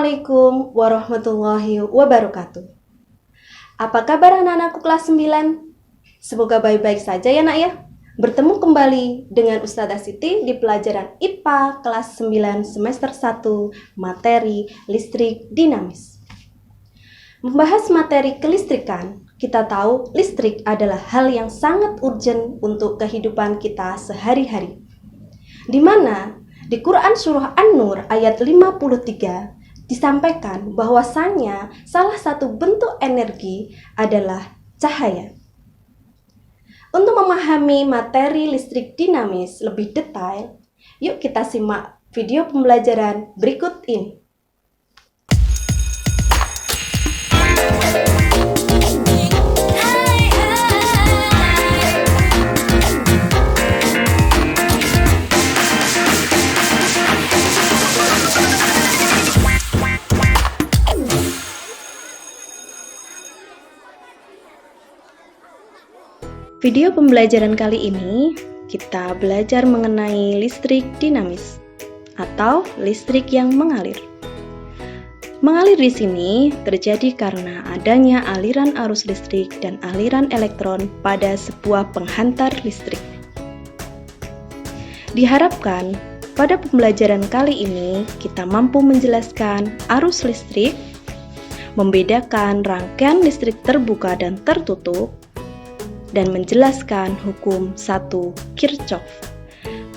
Assalamualaikum warahmatullahi wabarakatuh. Apa kabar anak-anakku kelas 9? Semoga baik-baik saja ya nak ya. Bertemu kembali dengan Ustazah Siti di pelajaran IPA kelas 9 semester 1 materi listrik dinamis. Membahas materi kelistrikan, kita tahu listrik adalah hal yang sangat urgent untuk kehidupan kita sehari-hari. Di mana di Quran Surah An-Nur ayat 53 disampaikan bahwasannya salah satu bentuk energi adalah cahaya. Untuk memahami materi listrik dinamis lebih detail, yuk kita simak video pembelajaran berikut ini. Video pembelajaran kali ini kita belajar mengenai listrik dinamis atau listrik yang mengalir. Mengalir di sini terjadi karena adanya aliran arus listrik dan aliran elektron pada sebuah penghantar listrik. Diharapkan pada pembelajaran kali ini kita mampu menjelaskan arus listrik, membedakan rangkaian listrik terbuka dan tertutup, dan menjelaskan hukum 1 Kirchhoff.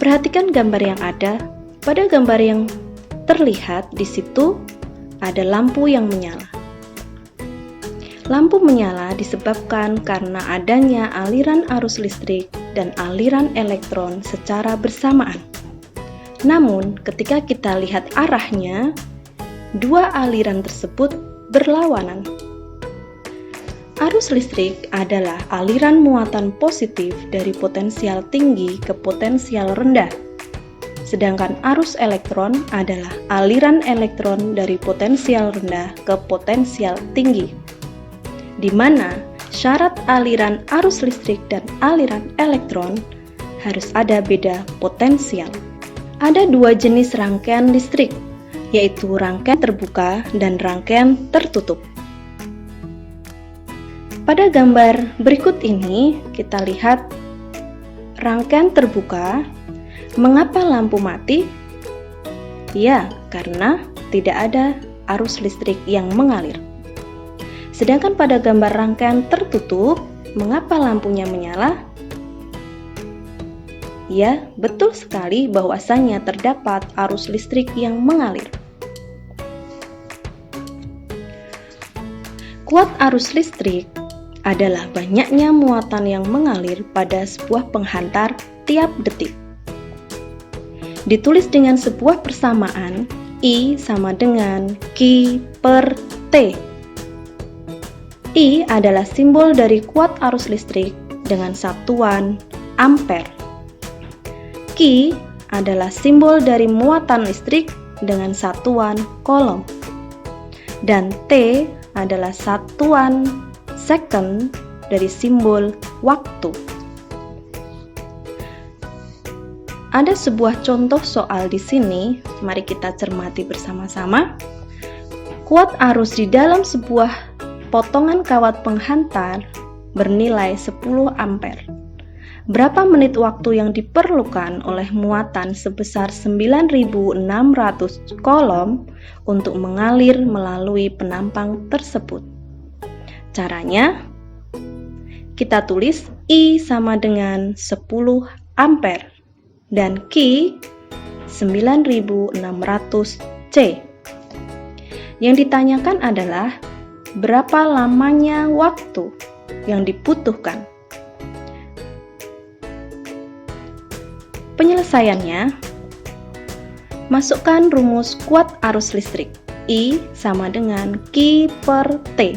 Perhatikan gambar yang ada. Pada gambar yang terlihat di situ ada lampu yang menyala. Lampu menyala disebabkan karena adanya aliran arus listrik dan aliran elektron secara bersamaan. Namun, ketika kita lihat arahnya, dua aliran tersebut berlawanan. Arus listrik adalah aliran muatan positif dari potensial tinggi ke potensial rendah. Sedangkan arus elektron adalah aliran elektron dari potensial rendah ke potensial tinggi. Di mana syarat aliran arus listrik dan aliran elektron harus ada beda potensial. Ada dua jenis rangkaian listrik, yaitu rangkaian terbuka dan rangkaian tertutup. Pada gambar berikut ini kita lihat rangkaian terbuka. Mengapa lampu mati? Ya, karena tidak ada arus listrik yang mengalir. Sedangkan pada gambar rangkaian tertutup, mengapa lampunya menyala? Ya, betul sekali bahwasannya terdapat arus listrik yang mengalir. Kuat arus listrik adalah banyaknya muatan yang mengalir pada sebuah penghantar tiap detik. Ditulis dengan sebuah persamaan, I sama dengan Q per T. I adalah simbol dari kuat arus listrik dengan satuan ampere. Q adalah simbol dari muatan listrik dengan satuan coulomb. Dan T adalah satuan second dari simbol waktu. Ada sebuah contoh soal di sini, mari kita cermati bersama-sama. Kuat arus di dalam sebuah potongan kawat penghantar bernilai 10 ampere. Berapa menit waktu yang diperlukan oleh muatan sebesar 9.600 coulomb untuk mengalir melalui penampang tersebut? Caranya, kita tulis I sama dengan 10 ampere dan Q 9.600 C. Yang ditanyakan adalah berapa lamanya waktu yang dibutuhkan. Penyelesaiannya, masukkan rumus kuat arus listrik I sama dengan Q per T.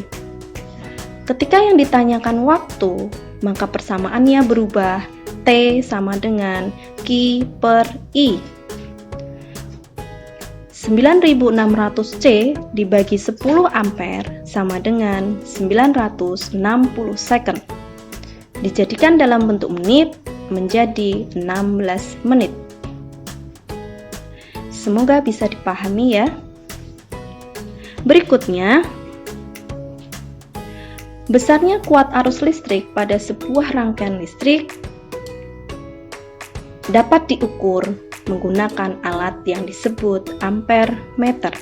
Ketika yang ditanyakan waktu, maka persamaannya berubah, T sama dengan Q per I. 9.600 C dibagi 10 ampere sama dengan 960 second. Dijadikan dalam bentuk menit menjadi 16 menit. Semoga bisa dipahami ya. Berikutnya, besarnya kuat arus listrik pada sebuah rangkaian listrik dapat diukur menggunakan alat yang disebut ampere meter.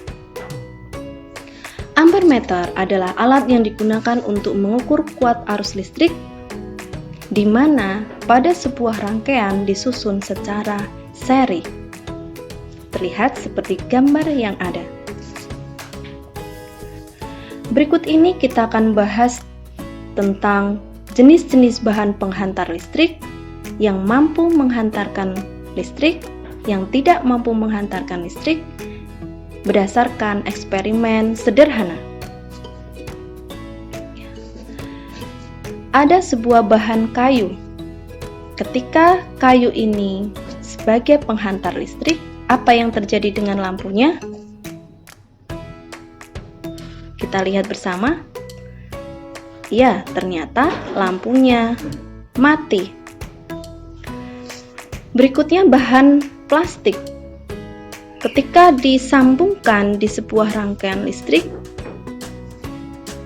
Ampere meter adalah alat yang digunakan untuk mengukur kuat arus listrik di mana pada sebuah rangkaian disusun secara seri. Terlihat seperti gambar yang ada. Berikut ini kita akan bahas tentang jenis-jenis bahan penghantar listrik yang mampu menghantarkan listrik, yang tidak mampu menghantarkan listrik, berdasarkan eksperimen sederhana. Ada sebuah bahan kayu. Ketika kayu ini sebagai penghantar listrik, apa yang terjadi dengan lampunya? Kita lihat bersama. Ya, ternyata lampunya mati. Berikutnya bahan plastik. Ketika disambungkan di sebuah rangkaian listrik,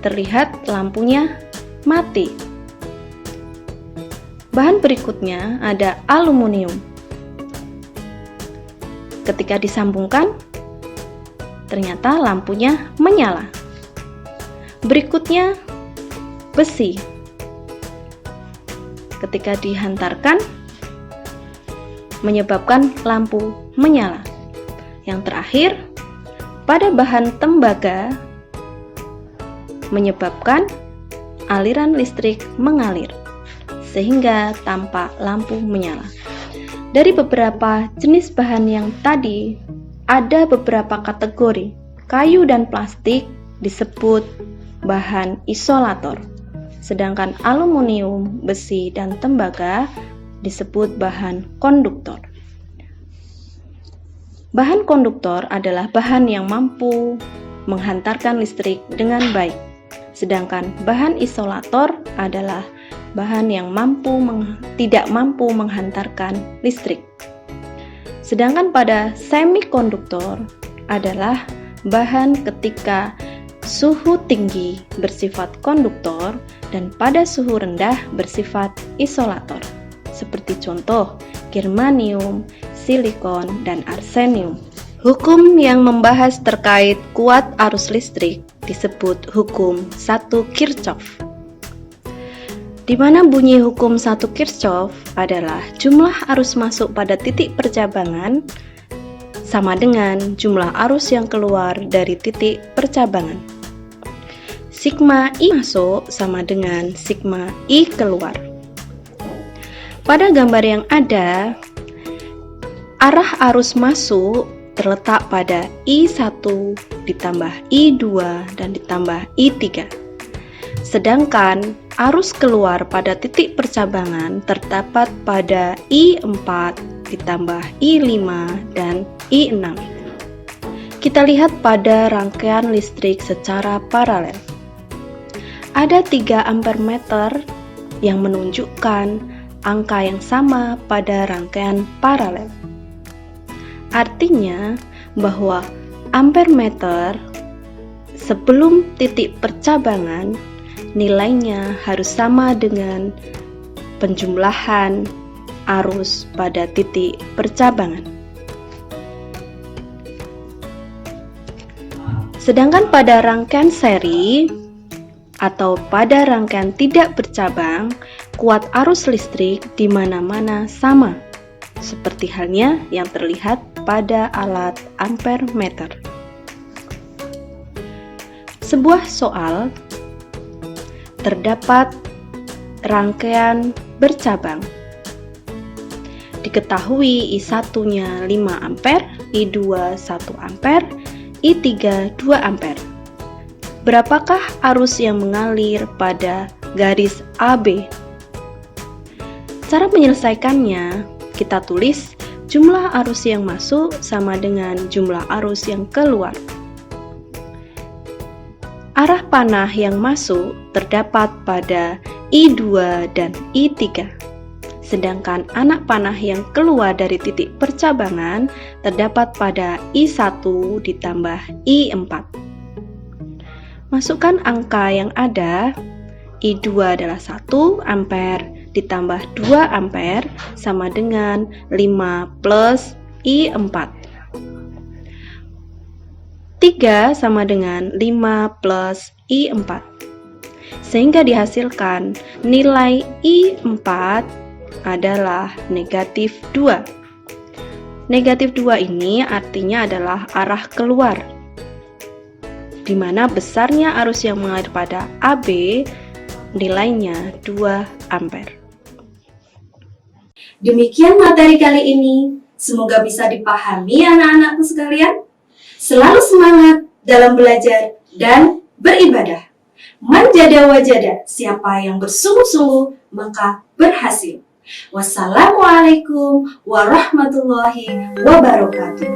terlihat lampunya mati. Bahan berikutnya ada aluminium. Ketika disambungkan, ternyata lampunya menyala. Berikutnya besi. Ketika dihantarkan, menyebabkan lampu menyala. Yang terakhir, pada bahan tembaga, menyebabkan aliran listrik mengalir, sehingga tampak lampu menyala. Dari beberapa jenis bahan yang tadi, ada beberapa kategori. Kayu dan plastik disebut bahan isolator, sedangkan aluminium, besi, dan tembaga disebut bahan konduktor. Bahan konduktor adalah bahan yang mampu menghantarkan listrik dengan baik, sedangkan bahan isolator adalah bahan yang tidak mampu menghantarkan listrik. Sedangkan pada semikonduktor adalah bahan ketika suhu tinggi bersifat konduktor dan pada suhu rendah bersifat isolator, seperti contoh germanium, silikon, dan arsenium. Hukum yang membahas terkait kuat arus listrik disebut hukum 1 Kirchhoff. Di mana bunyi hukum 1 Kirchhoff adalah jumlah arus masuk pada titik percabangan sama dengan jumlah arus yang keluar dari titik percabangan. Sigma I masuk sama dengan sigma I keluar. Pada gambar yang ada, arah arus masuk terletak pada I1 ditambah I2 dan ditambah I3. Sedangkan arus keluar pada titik percabangan terdapat pada I4 ditambah I5 dan I6. Kita lihat pada rangkaian listrik secara paralel. Ada 3 ampere meter yang menunjukkan angka yang sama pada rangkaian paralel. Artinya bahwa ampere meter sebelum titik percabangan nilainya harus sama dengan penjumlahan arus pada titik percabangan. Sedangkan pada rangkaian seri atau pada rangkaian tidak bercabang, kuat arus listrik di mana-mana sama, seperti halnya yang terlihat pada alat ampere meter. Sebuah soal, terdapat rangkaian bercabang. Diketahui I1-nya 5 ampere, I2 1 ampere, I3 2 ampere. Berapakah arus yang mengalir pada garis AB? Cara menyelesaikannya, kita tulis jumlah arus yang masuk sama dengan jumlah arus yang keluar. Arah panah yang masuk terdapat pada I2 dan I3. Sedangkan anak panah yang keluar dari titik percabangan terdapat pada I1 ditambah I4. Masukkan angka yang ada. I2 adalah 1 ampere ditambah 2 ampere sama dengan 5 plus I4. 3 sama dengan 5 plus I4. Sehingga dihasilkan nilai I4 adalah negatif 2. Negatif 2 ini artinya adalah arah keluar, di mana besarnya arus yang mengalir pada AB nilainya 2 ampere. Demikian materi kali ini, semoga bisa dipahami anak-anakku sekalian. Selalu semangat dalam belajar dan beribadah. Manjada wajada, siapa yang bersungguh-sungguh maka berhasil. Wassalamualaikum warahmatullahi wabarakatuh.